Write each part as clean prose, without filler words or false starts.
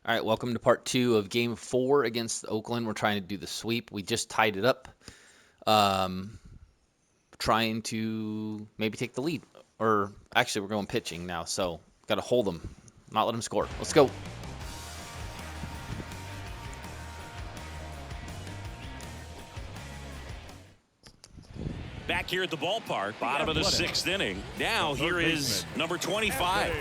All right, welcome to part two of game 4 against Oakland. We're trying to do the sweep. We just tied it up. Um, Trying to maybe take the lead. Or actually, we're going pitching now, so got to hold them, not let them score. Let's go. Back here at the ballpark, bottom of the 6th inning. Now here is number 25.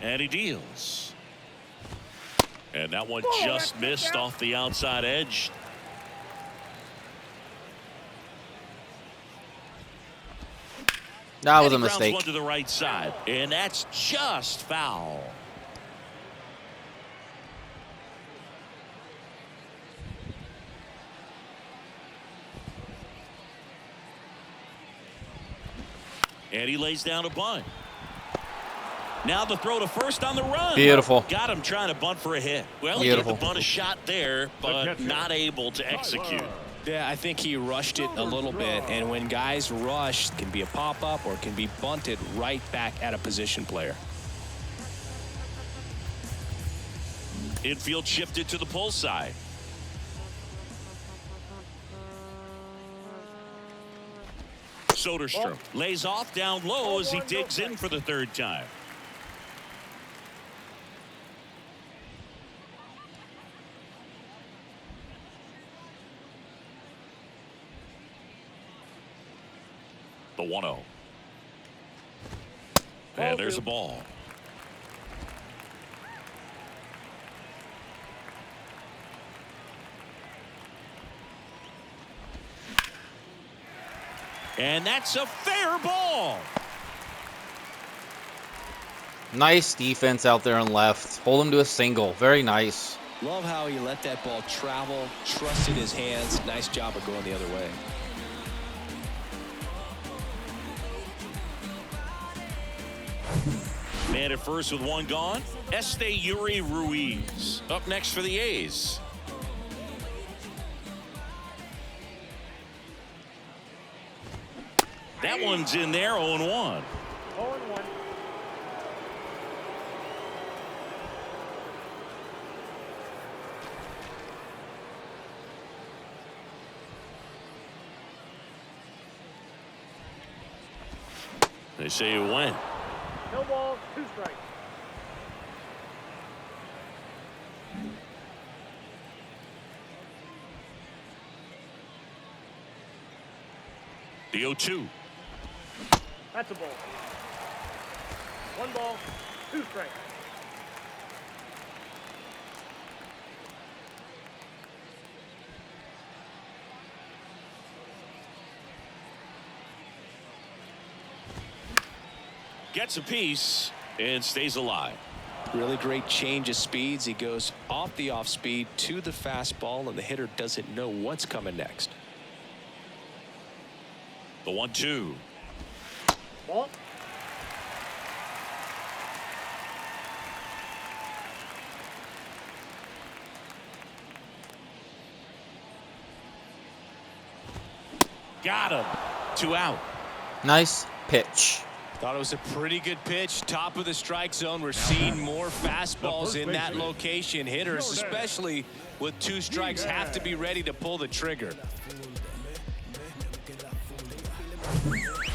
And he deals. And that one just missed off the outside edge. That was a And he grounds mistake. one to the right side, and that's just foul. And he lays down a bunt. Now the throw to first on the run. Beautiful. Got him trying to bunt for a hit. Well, he gave the bunt a shot there, but not able to execute. Yeah, I think he rushed it a little bit, and when guys rush, it can be a pop-up or it can be bunted right back at a position player. Infield shifted to the pull side. Soderstrom lays off down low as he digs in for the third time. The 1-0. And there's a ball. And that's a fair ball. Nice defense out there on left. Hold him to a single. Very nice. Love how he let that ball travel, trusted his hands. Nice job of going the other way. Man at first with one gone. Yuri Ruiz up next for the A's. That one's in there, 0-1. 0-1. They say you win. No balls, 2 strikes. The 0-2. That's a ball. 1 ball, 2 strikes. Gets a piece and stays alive. Really great change of speeds. He goes off the off speed to the fastball, and the hitter doesn't know what's coming next. The 1-2. Ball. Got him. 2 out. Nice pitch. Thought it was a pretty good pitch. Top of the strike zone. We're seeing more fastballs in that location. Hitters, especially with 2 strikes, have to be ready to pull the trigger.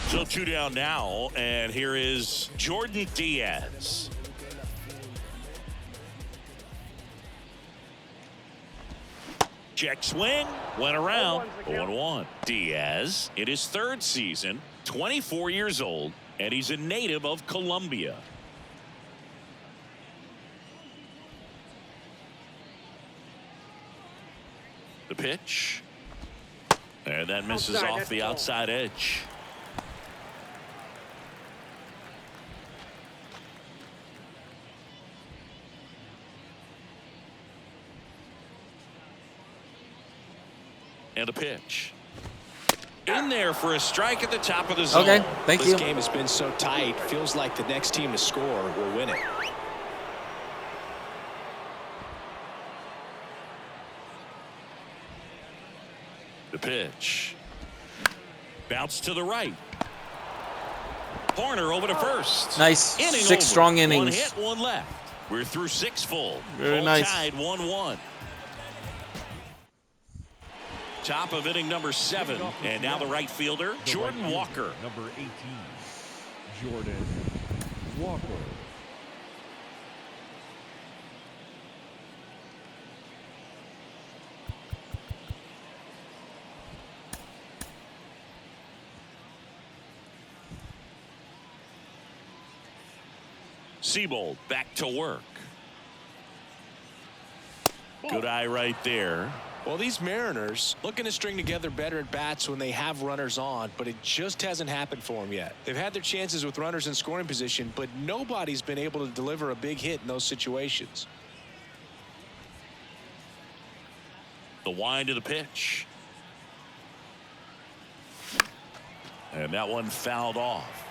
So 2 down now, and here is Jordan Diaz. Check swing, went around, 0-1. Diaz in his 3rd season, 24 years old, and he's a native of Colombia. The pitch. And that misses off the outside edge. And a pitch. In there for a strike at the top of the zone. Okay, thank you. This game has been so tight. Feels like the next team to score will win it. The pitch. Bounce to the right. Horner over to first. Nice. Inning 6 over. strong innings. 1 hit, 1 left. We're through 6 full. Very All nice. tied 1-1. Top of inning number 7. And now the right fielder, Jordan Walker. Number 18, Jordan Walker. Seabold back to work. Good eye right there. Well, these Mariners looking to string together better at bats when they have runners on, but it just hasn't happened for them yet. They've had their chances with runners in scoring position, but nobody's been able to deliver a big hit in those situations. The wind of the pitch. And that one fouled off.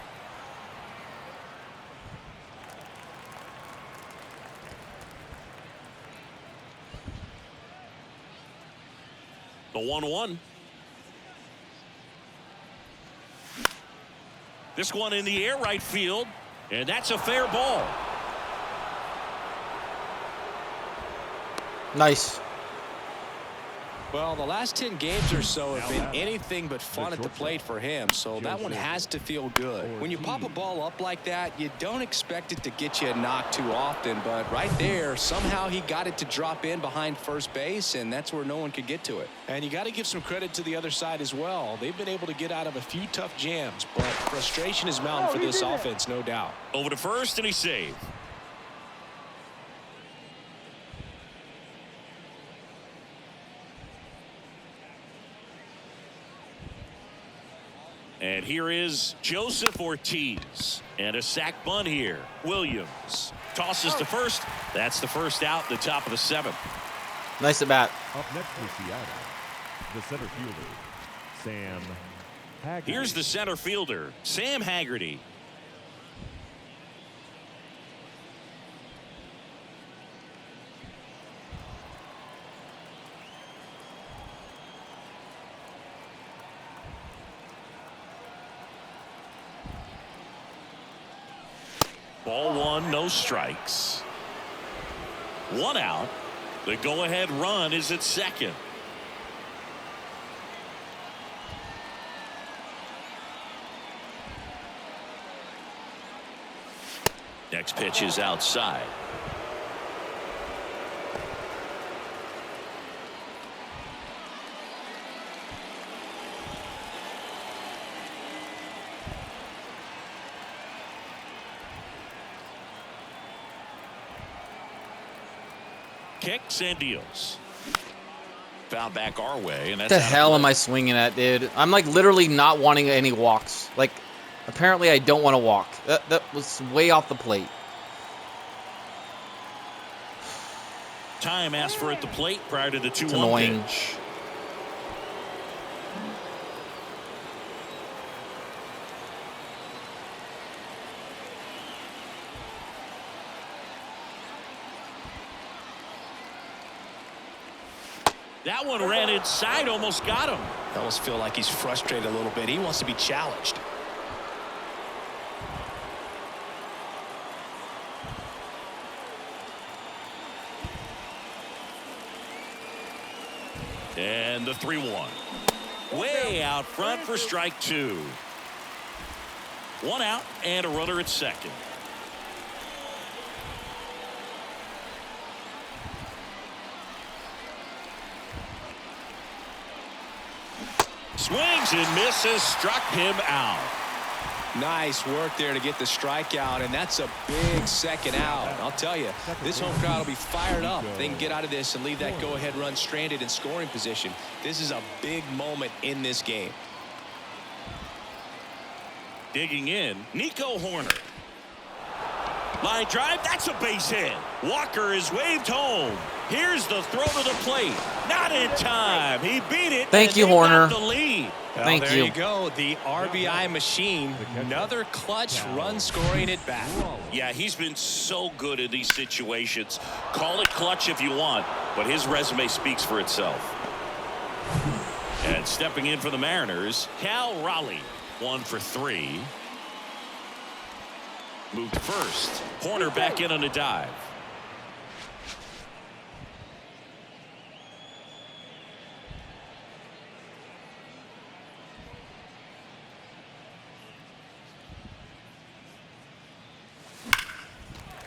The 1-1. This one in the air right field, and that's a fair ball. Nice. Well, the last 10 games or so have been anything but fun at the plate for him, so that one has to feel good. When you pop a ball up like that, you don't expect it to get you a knock too often, but right there, somehow he got it to drop in behind first base, and that's where no one could get to it. And you got to give some credit to the other side as well. They've been able to get out of a few tough jams, but frustration is mounting for this offense, no doubt. Over to first, and he saved. And here is Joseph Ortiz. And a sac bunt here. Williams tosses to first. That's the first out, the top of the 7th. Nice at bat. Up next for Seattle, the center fielder, Sam Haggerty. Here's the center fielder, Sam Haggerty. Ball 1, no strikes. 1 out. The go-ahead run is at second. Next pitch is outside. Kicks and deals. Foul back our way, and that's What the hell am I swinging at, dude? I'm like literally not wanting any walks. Like, apparently I don't want to walk. That was way off the plate. Time asked for at the plate prior to the 2-1 annoying. pitch. That one ran inside, almost got him. I almost feel like he's frustrated a little bit. He wants to be challenged. And the 3-1. Way out front for strike 2. 1 out and a runner at second. Swings and misses, struck him out. Nice work there to get the strikeout, and that's a big second out. I'll tell you, this home crowd will be fired up. They can get out of this and leave that go-ahead run stranded in scoring position. This is a big moment in this game. Digging in, Nico Horner. Line drive, that's a base hit. Walker is waved home. Here's the throw to the plate. Not in time. He beat it. Thank you, they got Horner. the lead. Well, Thank there you. you go. The RBI machine. Another clutch run scoring at bat. Yeah, he's been so good in these situations. Call it clutch if you want, but his resume speaks for itself. And stepping in for the Mariners, Cal Raleigh, 1 for 3. Moved to first. Horner back in on a dive.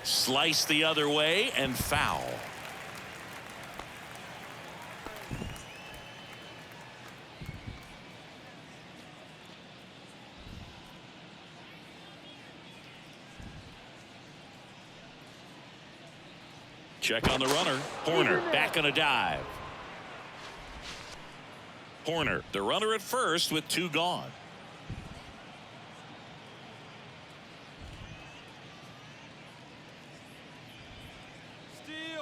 Slice the other way and foul. Check on the runner. Horner back on a dive. Horner, the runner at first with 2 gone.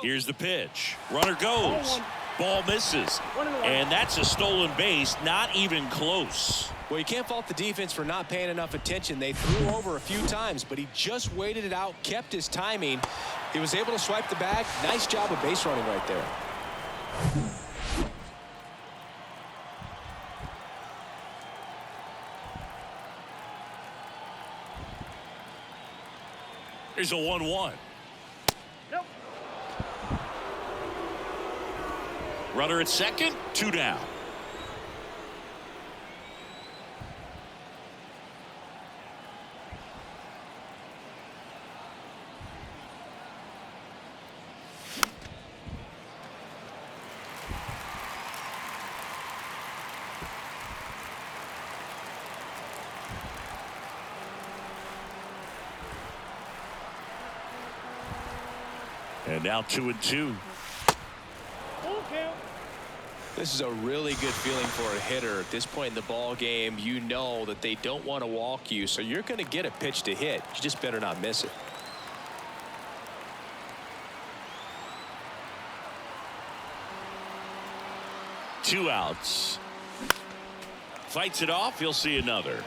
Here's the pitch. Runner goes. Ball misses. And that's a stolen base. Not even close. Well, you can't fault the defense for not paying enough attention. They threw over a few times, but he just waited it out, kept his timing. He was able to swipe the bag. Nice job of base running right there. Here's a 1-1. Nope. Runner at second, 2 down. And now 2-2. Full count. This is a really good feeling for a hitter. At this point in the ball game, you know that they don't want to walk you, so you're going to get a pitch to hit. You just better not miss it. Two outs. Fights it off. He'll see another.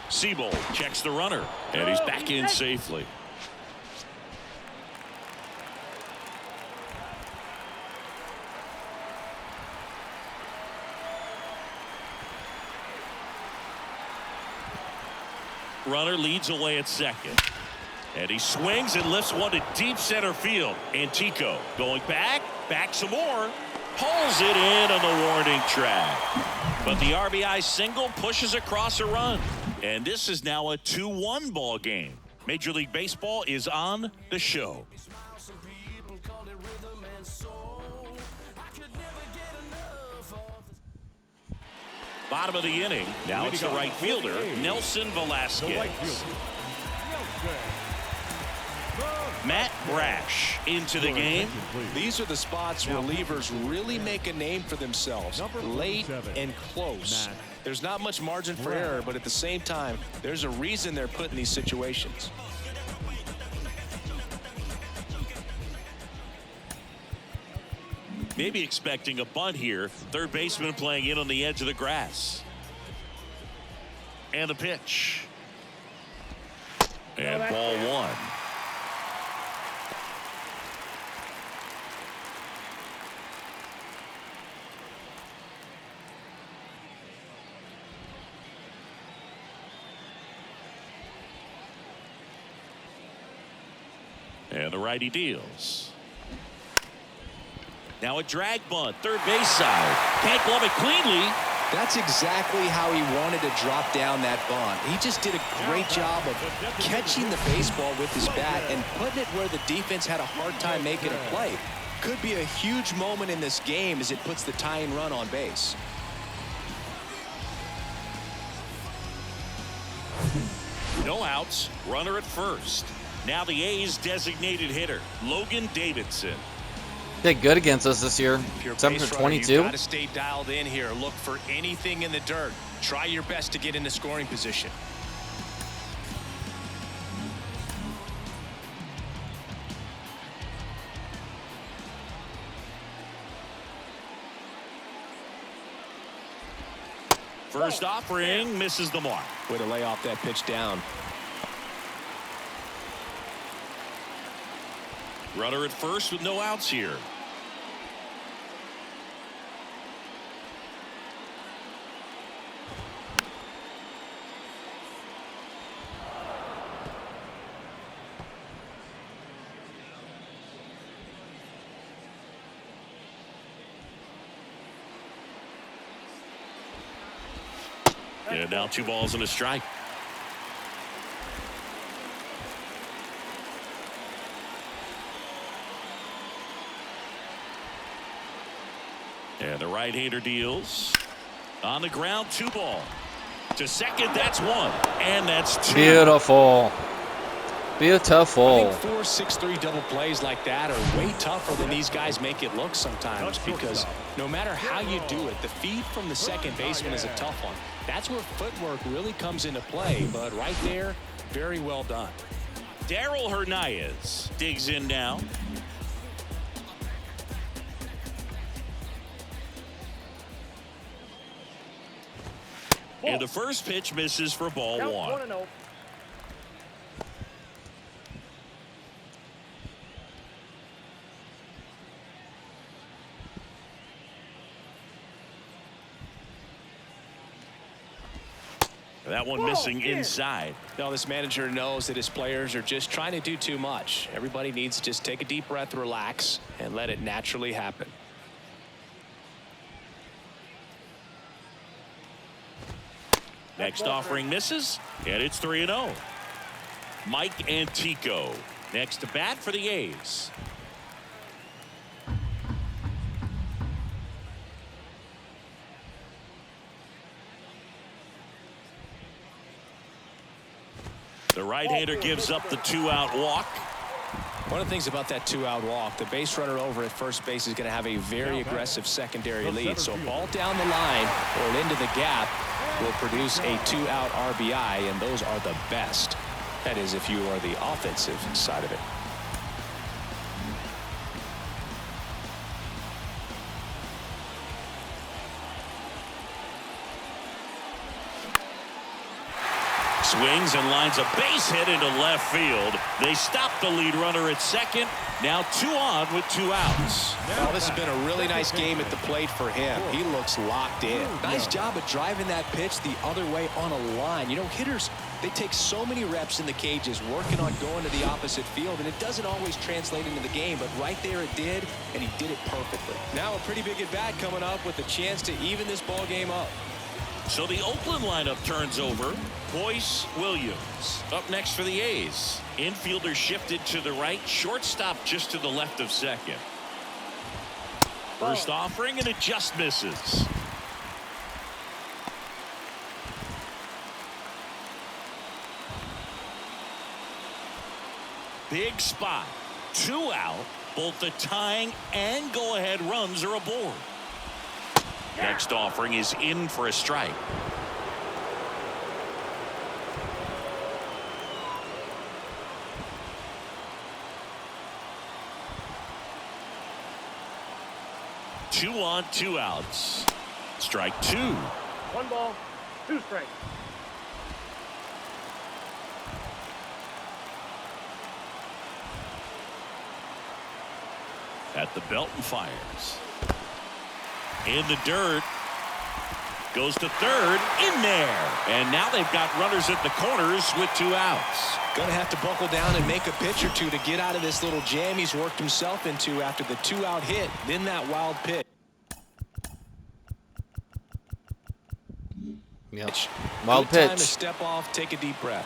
Seabold checks the runner, and he's back in safely. Runner leads away at second. And he swings and lifts one to deep center field. Antico going back some more. Pulls it in on the warning track. But the RBI single pushes across a run. And this is now a 2-1 ball game. Major League Baseball is on the show. Bottom of the inning. Now it's the right fielder, Nelson Velasquez. Matt Brash into the game. These are the spots relievers really make a name for themselves. Late and close. There's not much margin for error, but at the same time, there's a reason they're put in these situations. Maybe expecting a bunt here. Third baseman playing in on the edge of the grass. And the pitch. And ball 1. And the righty deals. Now a drag bunt, third base side. Can't glove it cleanly. That's exactly how he wanted to drop down that bunt. He just did a great job of catching the baseball with his bat and putting it where the defense had a hard time making a play. Could be a huge moment in this game as it puts the tying run on base. No outs, runner at first. Now the A's designated hitter, Logan Davidson. Did good against us this year. If you're a 7 base for runner, 22. you got to stay dialed in here. Look for anything in the dirt. Try your best to get into scoring position. First offering misses the mark. Way to lay off that pitch down. Runner at first with no outs here. And now 2 balls and a strike. And the right-hander deals. On the ground, 2 ball. To second, that's 1. And that's 2. Beautiful. Beautiful. I think 4, 6, 3 double plays like that are way tougher than these guys make it look sometimes, because no matter how you do it, the feed from the second baseman is a tough one. That's where footwork really comes into play, but right there, very well done. Darryl Hernandez digs in now. And the first pitch misses for ball Count 1. 1-0. That one missing inside. Now, this manager knows that his players are just trying to do too much. Everybody needs to just take a deep breath, relax, and let it naturally happen. Next offering misses, and it's 3-0. Mike Antico next to bat for the A's. The right-hander gives up the 2-out walk. One of the things about that 2-out walk, the base runner over at first base is going to have a very aggressive secondary lead. So a ball down the line or into the gap will produce a 2-out RBI, and those are the best. That is, if you are the offensive side of it. Swings and lines a base hit into left field. They stop the lead runner at second. Now 2 on with 2 outs. Well, this has been a really nice game at the plate for him. He looks locked in. Nice job of driving that pitch the other way on a line. You know, hitters, they take so many reps in the cages working on going to the opposite field, and it doesn't always translate into the game, but right there it did, and he did it perfectly. Now a pretty big at-bat coming up with a chance to even this ball game up. So the Oakland lineup turns over. Boyce Williams up next for the A's. Infielder shifted to the right. Shortstop just to the left of second. First offering, and it just misses. Big spot. 2 out. Both the tying and go-ahead runs are aboard. Next offering is in for a strike. Two on, 2 outs. Strike 2. 1 ball, 2 strikes. At the belt and fires. In the dirt. Goes to third. In there. And now they've got runners at the corners with 2 outs. Going to have to buckle down and make a pitch or two to get out of this little jam he's worked himself into after the 2-out hit, then that wild pitch. Yep. Wild Good time pitch. to step off, take a deep breath.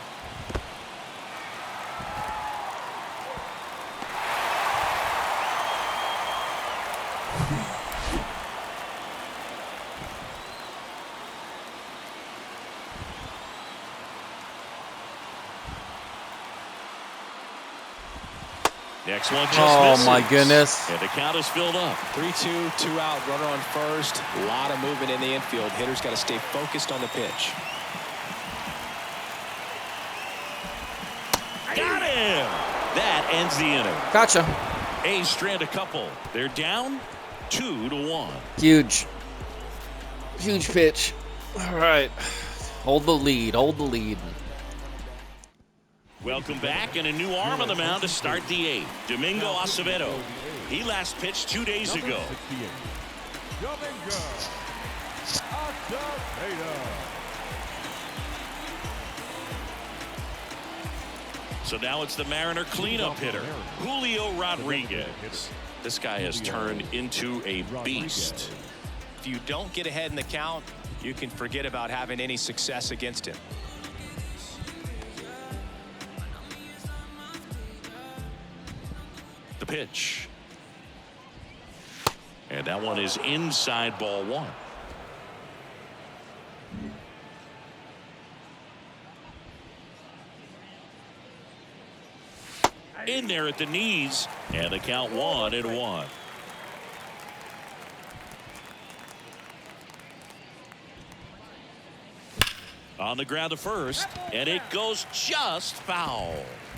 Next one just Oh my misses. goodness. And the count is filled up. 3-2, 2-out, runner on first. A lot of movement in the infield. Hitter's got to stay focused on the pitch. Got him. That ends the inning. Gotcha. A's strand a couple. They're down 2-1. Huge. Huge pitch. All right. Hold the lead. Hold the lead. Welcome back, and a new arm on the mound to start the 8th. Domingo Acevedo. He last pitched 2 days ago. Domingo Acevedo. So now it's the Mariner cleanup hitter, Julio Rodriguez. This guy has turned into a beast. If you don't get ahead in the count, you can forget about having any success against him. The pitch. And that one is inside, ball 1. In there at the knees, and the count 1-1. On the ground to first, and it goes just foul.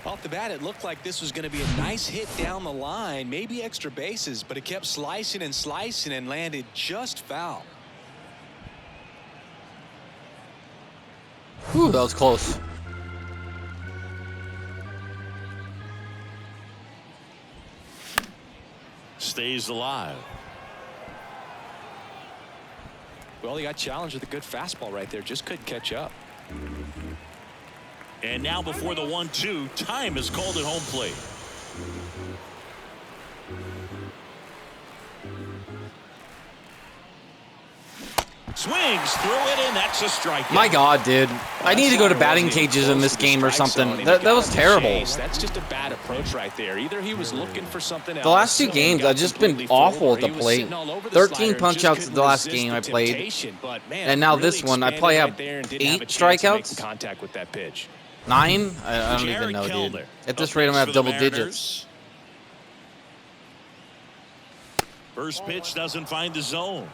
Off the bat, it looked like this was going to be a nice hit down the line, maybe extra bases, but it kept slicing and landed just foul. Whew, that was close. Stays alive. Well, he got challenged with a good fastball right there, just couldn't catch up. And now before the 1-2, time is called at home plate. Swings through it, and that's a strikeout. My God, dude. I need to go to batting cages in this game or something. That was terrible. That's just a bad approach right there. Either he was looking for something else. The last 2 games, I've just been awful at the plate. 13 punch-outs the last game I played. And now this one, I probably have 8 strikeouts. Contact with that pitch. 9? I don't even know, dude. At this rate, I'm going to have double digits. First pitch doesn't find the zone.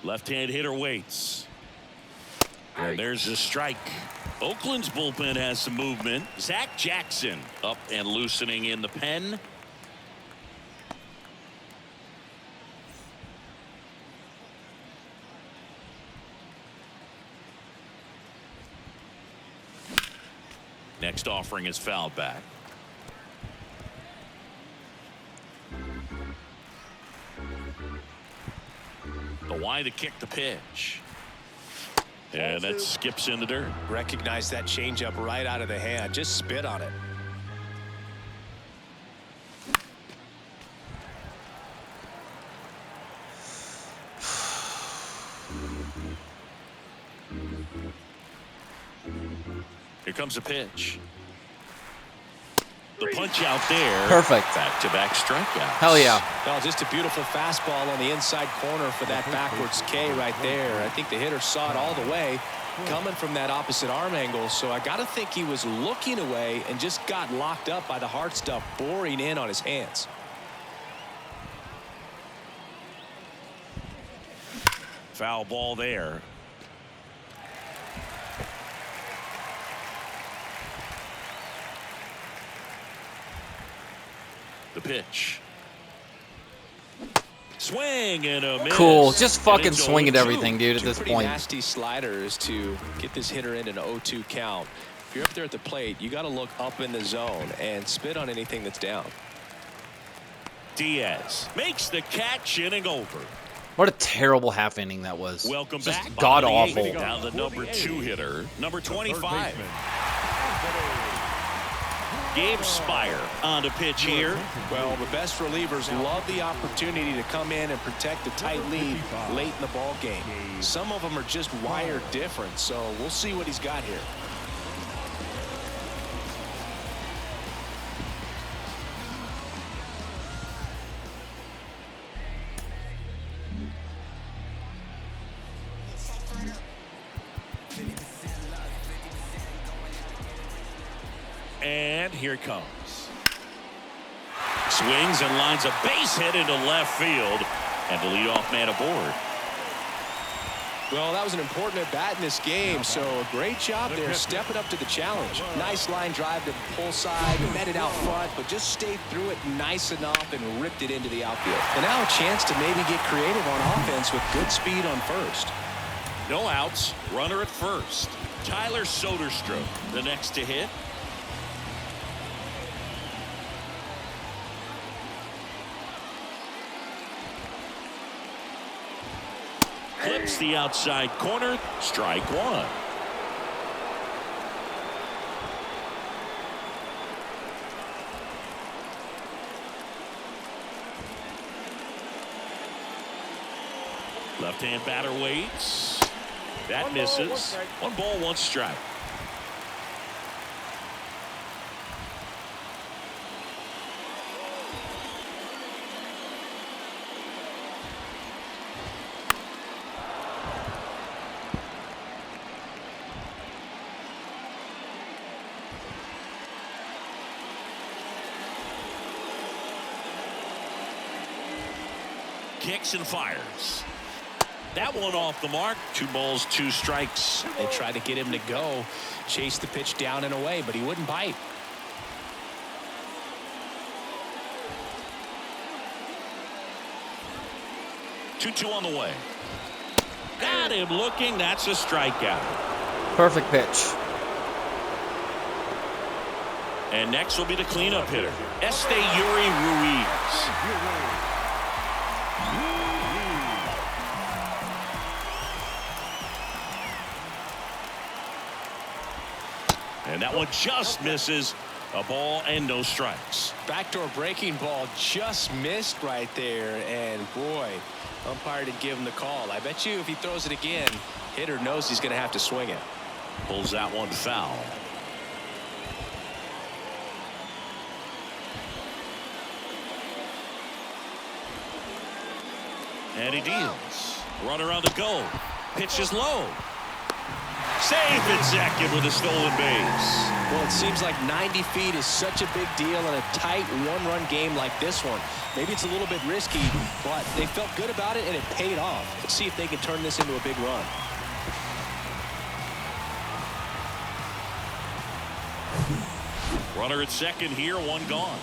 Left-hand hitter waits. And there's a strike. Oakland's bullpen has some movement. Zach Jackson up and loosening in the pen. Next offering is fouled back. The wide to kick the pitch. And that skips in the dirt. Recognize that changeup right out of the hand. Just spit on it. Here comes a pitch. The punch out there. Perfect. Back-to-back strikeouts. Hell yeah. Well, just a beautiful fastball on the inside corner for that backwards K right there. I think the hitter saw it all the way coming from that opposite arm angle. So I got to think he was looking away and just got locked up by the hard stuff boring in on his hands. Foul ball there. The pitch. Swing and a miss. Cool. Just fucking And it's swing at 0-2. everything, dude, at this Pretty point. nasty sliders to get this hitter in an 0-2 count. If you're up there at the plate, you got to look up in the zone and spit on anything that's down. Diaz makes the catch, inning over. What a terrible half inning that was. Welcome Just back. god Bottom of the awful. eighth. Now the number 2 hitter, number 25. Gabe Spire on the pitch here. Well, the best relievers love the opportunity to come in and protect a tight lead late in the ball game. Some of them are just wired different, so we'll see what he's got here. And here it comes. Swings and lines a base hit into left field. And the leadoff man aboard. Well, that was an important at-bat in this game, so a great job there stepping up to the challenge. Nice line drive to pull side, met it out front, but just stayed through it nice enough and ripped it into the outfield. And now a chance to maybe get creative on offense with good speed on first. No outs, runner at first. Tyler Soderstrom, the next to hit. Clips the outside corner, strike one. Left-hand batter waits. That misses. 1 ball, 1 strike. Kicks and fires. That one off the mark. 2 balls, 2 strikes. They tried to get him to go, chase the pitch down and away, but he wouldn't bite. Two on the way. Got him looking. That's a strikeout. Perfect pitch. And next will be the cleanup hitter, Esteury Ruiz. And that one just misses. A ball and no strikes. Backdoor breaking ball just missed right there, and boy, umpire didn't give him the call. I bet you if he throws it again, hitter knows he's going to have to swing it. Pulls that one foul. And he deals. Runner on the go. Pitch is low. Safe at second with a stolen base. Well, it seems like 90 feet is such a big deal in a tight one-run game like this one. Maybe it's a little bit risky, but they felt good about it and it paid off. Let's see if they can turn this into a big run. Runner at second here, 1 gone.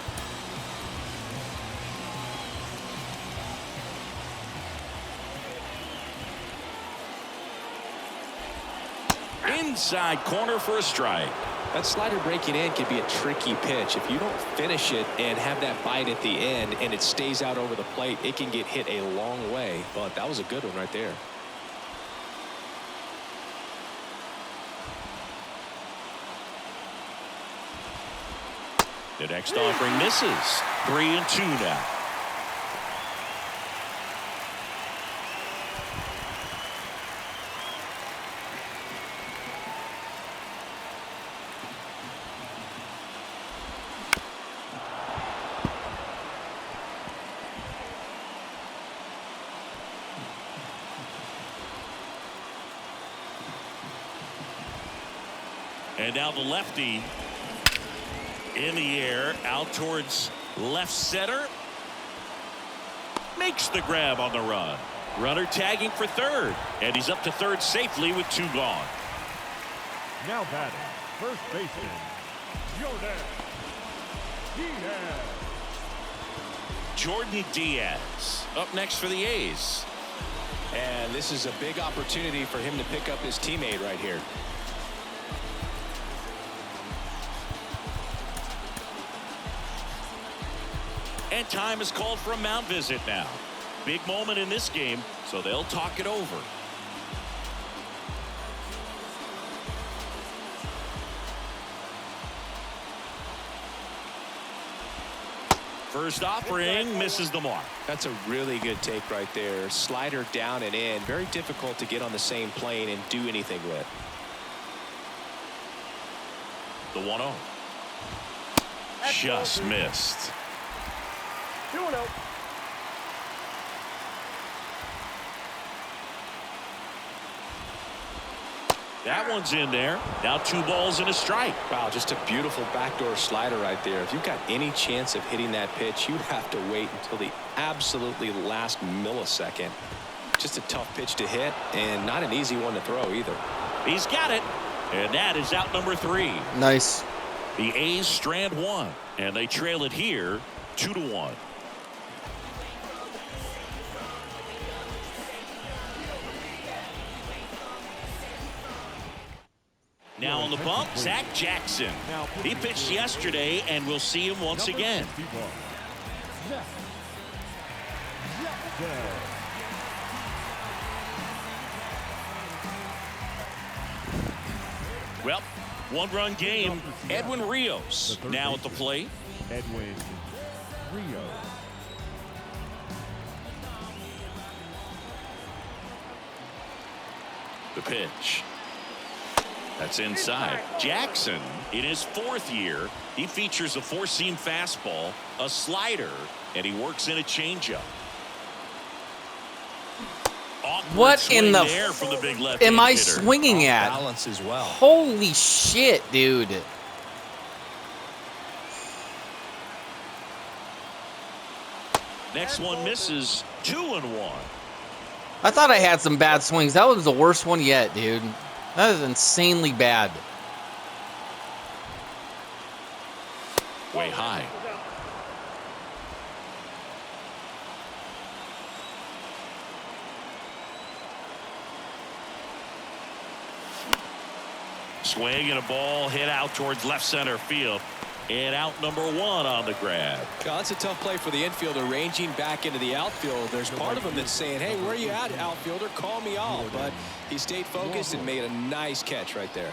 Inside corner for a strike. That slider breaking in can be a tricky pitch. If you don't finish it and have that bite at the end and it stays out over the plate, it can get hit a long way. But that was a good one right there. The next offering misses. 3-2 now. And now the lefty in the air out towards left center. Makes the grab on the run. Runner tagging for third. And he's up to third safely with 2 gone. Now batting, first baseman, Jordan Diaz up next for the A's. And this is a big opportunity for him to pick up his teammate right here. And time is called for a mound visit now. Big moment in this game, so they'll talk it over. First offering misses the mark. That's a really good take right there. Slider down and in. Very difficult to get on the same plane and do anything with. The 1-0. Just missed. 2-0. That one's in there. Now 2 balls and a strike. Wow, just a beautiful backdoor slider right there. If you've got any chance of hitting that pitch, you have to wait until the absolutely last millisecond. Just a tough pitch to hit and not an easy one to throw either. He's got it. And that is out number 3. Nice. The A's strand 1. And they trail it here 2-1. Now on the bump, Zach Jackson. He pitched yesterday, and we'll see him once again. Well, one-run game. Edwin Rios now at the plate. Edwin Rios. The pitch. That's inside. Jackson, in his 4th year, he features a 4-seam fastball, a slider, and he works in a changeup. What in the there from the big left am I hitter. swinging at? Balance as well. Holy shit, dude. Next one misses. 2-1. I thought I had some bad swings. That was the worst one yet, dude. That is insanely bad. Way high. Swing and a ball hit out towards left center field. And out number 1 on the grab. Well, that's a tough play for the infielder, ranging back into the outfield. There's part of him that's saying, hey, where you at, outfielder? Call me off. But he stayed focused and made a nice catch right there.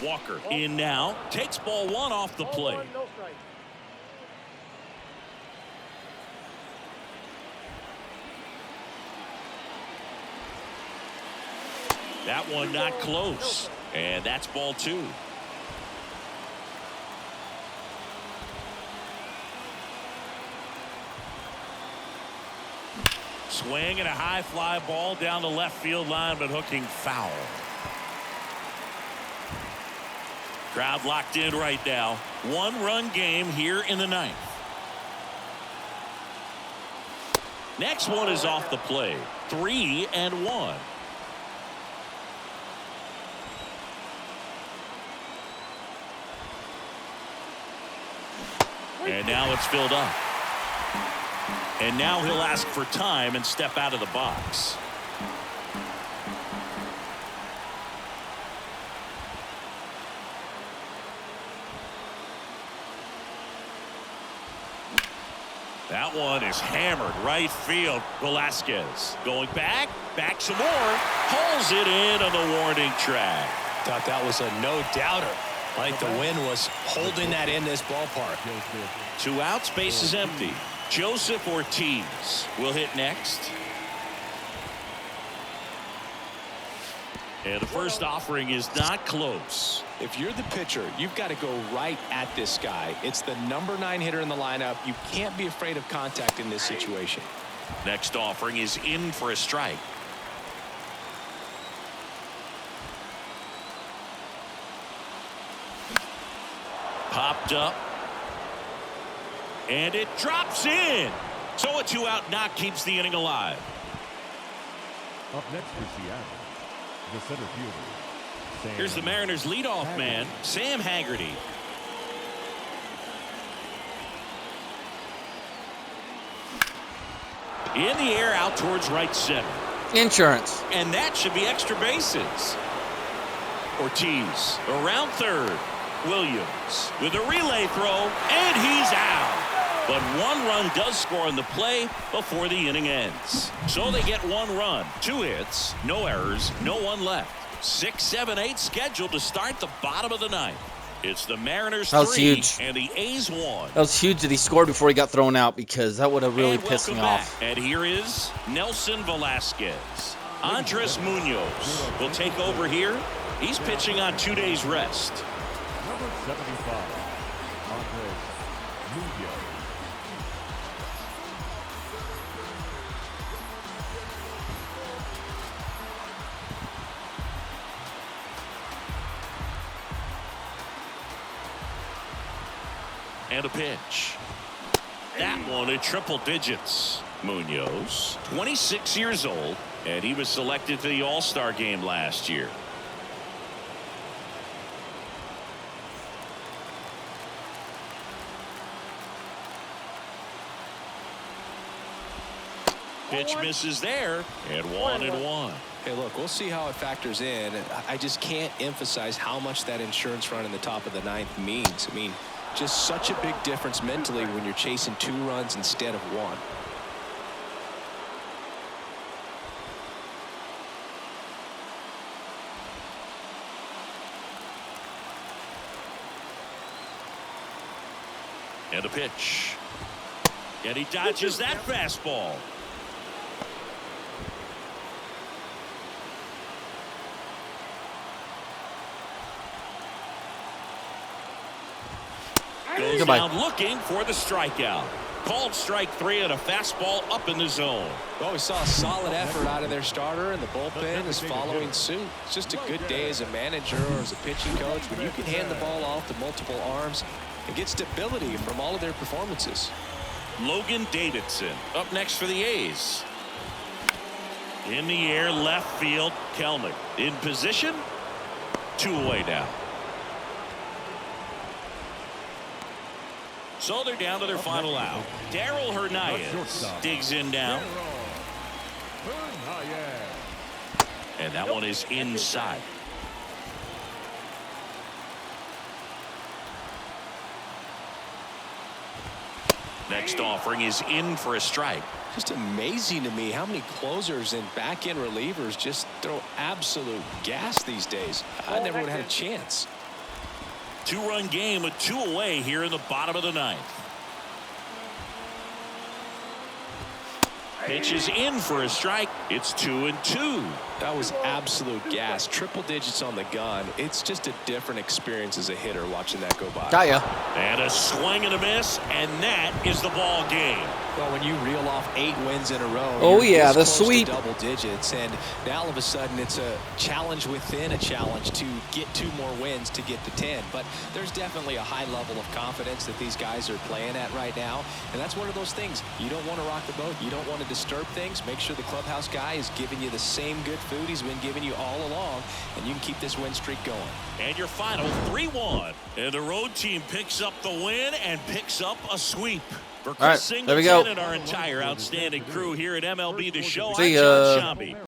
Walker in now. Takes ball 1 off the plate. No strike. That one not close. And that's ball 2. Swing and a high fly ball down the left field line, but hooking foul. Crowd locked in right now. 1-run game here in the 9th. Next one is off the plate. 3-1. And now it's filled up. And now he'll ask for time and step out of the box. That one is hammered right field. Velasquez going back some more. Pulls it in on the warning track. Thought that was a no-doubter. I think the wind was holding that in this ballpark. 2 outs, base is empty. Joseph Ortiz will hit next. And the first offering is not close. If you're the pitcher, you've got to go right at this guy. It's the number 9 hitter in the lineup. You can't be afraid of contact in this situation. Next offering is in for a strike. Popped up. And it drops in. So a 2-out knock keeps the inning alive. Up next for Seattle, the center fielder. Sam Here's the Mariners leadoff man, Sam Haggerty. In the air out towards right center. Insurance. And that should be extra bases. Ortiz around third. Williams with a relay throw, and he's out. But 1 run does score in the play before the inning ends. So they get 1 run, 2 hits, no errors, no one left. 6, 7, 8 scheduled to start the bottom of the 9th. It's the Mariners 3 huge. and the A's 1. That was huge that he scored before he got thrown out, because that would have really pissed me off. And here is Nelson Velasquez. Andres Munoz will take over here. He's pitching on 2 days rest. Number 75, Andres Munoz. And a pitch. That one in triple digits. Munoz, 26 years old, and he was selected to the All-Star game last year. Pitch misses there, and 1-1. Hey, look, we'll see how it factors in. I just can't emphasize how much that insurance run in the top of the ninth means. I mean, just such a big difference mentally when you're chasing 2 runs instead of 1. And a pitch. And he dodges that fastball. Goes Goodbye. down looking for the strikeout. Called strike 3 and a fastball up in the zone. Well, we saw a solid effort out of their starter, and the bullpen is following suit. It's just a good day as a manager or as a pitching coach when you can hand the ball off to multiple arms and get stability from all of their performances. Logan Davidson up next for the A's. In the air, left field, Kelnick in position. 2 away now. So they're down to their final out. Darryl Hernandez digs in down. And that one is inside. Next offering is in for a strike. Just amazing to me how many closers and back-end relievers just throw absolute gas these days. I never would have had a chance. 2-run game with 2 away here in the bottom of the 9th. Pitch is in for a strike. It's 2-2. That was absolute gas. Triple digits on the gun. It's just a different experience as a hitter watching that go by. Got ya. And a swing and a miss, and that is the ball game. Well, when you reel off 8 wins in a row, Oh, you're yeah, this the close to sweep. double digits, and now all of a sudden it's a challenge within a challenge to get 2 more wins to get to 10. But there's definitely a high level of confidence that these guys are playing at right now, and that's one of those things. You don't want to rock the boat. You don't want to disturb things. Make sure the clubhouse guy is giving you the same good food he's been giving you all along, and you can keep this win streak going. And your final 3-1. And the road team picks up the win and picks up a sweep. For Chris All right, there we go. Singleton and our entire outstanding crew here at MLB The Show, See I'm John ya. Shambi.